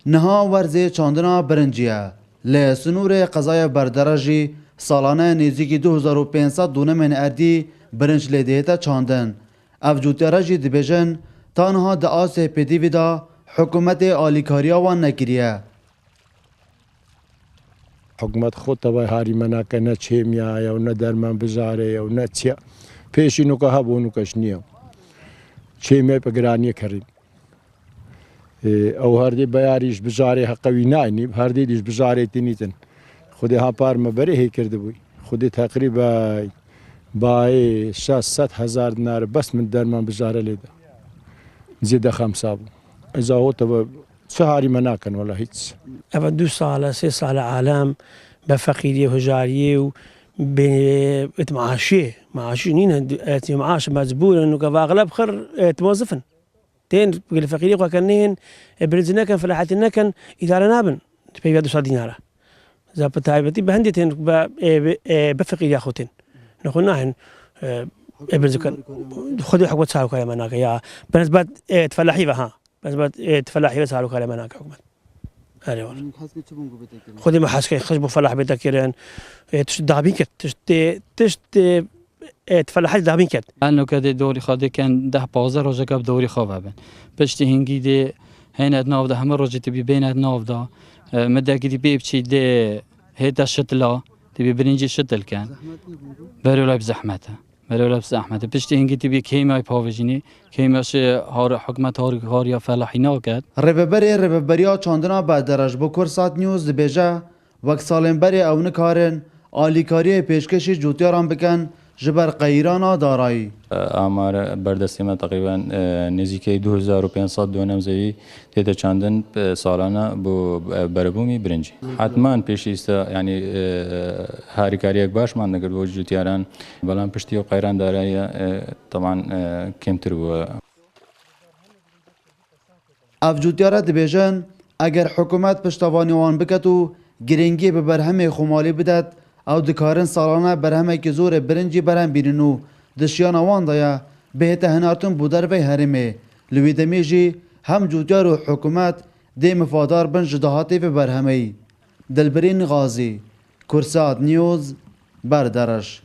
نها ورزی چاندنا برنجیه لی سنور قضای بەردەڕەژی ساڵانە نزیکی 2500 دونمên erdî برنج lê dihête çandin. Ev cûtiyara jî dibêjin tanha di asê pêdivî da hikûmetê alîkariya wan nekiriye. حکومت خود تبای هاری مناکه نه چیمیه و نه درمان بزاره و نه چیا پیشی نو که هبو نو کش نیم چیمیه پگرانی کرد او هر دی بیاریش بزاره حقوی ناینی هر دیش بزاره تینیتن خودی ها پار مبره هی کرده بوی خودی تقریبا بای 600,000 دینار بس من درمان بزاره لیده زیده خمسابو ازا هو تبا چه هاری مناکن ولا هیچ ئەوە 2 ساڵە 3 ساڵە عالام بە فەقیریە هەژاریە و معاشی نینە معاش مەجبورن و کەواغلە بخڕ موظفن تێن لە فەقیری خواکەنێن برنج نەکەن فەلاحەتی نەکەن ئیدارە نابن پێی 200 دینارە زاپە تایبەتی بە هەندێک تێن بە فەقیریا خۆتێن نەخۆ ناهێن برنجەکەن خودی حکومەت چاوکارێمە ناکە یا بەنسبەت فەلاحی بەها بەنسبەت فەلاحی بە چاوکارێمە ناکە حکومەت خودی محاسکەی خش بۆ فەلاح بێتەکردن تشت دابین کرد تشت فەلاحەت دابین کرد ئەنۆکە دێ دۆری خوا دێکەن 10-15 ڕۆژەکە دۆری خۆ ببن پشتی هنگی دێ هێنەت ناودا هەمە ڕۆژی تبی بێنەت ناودا مدەگیری پێ بچیت دێ هێتە شتلا تبی برنجی شتلکەن بەرەولای بزەحمەتە بەرەولای بزەحمەتە پشتی هنگی تبی کەیمای پاوژینی کەیمەش حکومەت هاریە فەلاحی ناکات Rêveberiya çandina berdەڕەش بۆ کوردسات نیوز dibêje wek salên berê ew nikarin alîkariyê pêşkêşî cûtiyaran bikin ji ber qeyîrana darayî. Amara berdestîma teqrîben nêzîkî 2500 dönem zevî tête çandin salana bû berebûmî birincî. Hetman pêşîsta yanî harîkariyek baş man dikir bo cûtiyaran belan piştî û qeyran darayî teman kêmtir bû. Ev cûtiyara dibêjin eger hikûmet piştevanî wan biket û girîngî bi berhemê xûmalî bidet ew dikarin salana berhemekî zorê birincî berhem bînin û di şiyana wan de ye bihête hinartin bû dervey herêmê. Li wî demê jî hem cûtiyar û hikûmet dê mifadar bin ji dahatê vê berhemeyî. Dilbirîn Gazî, Kursat News, Berdəڕەş.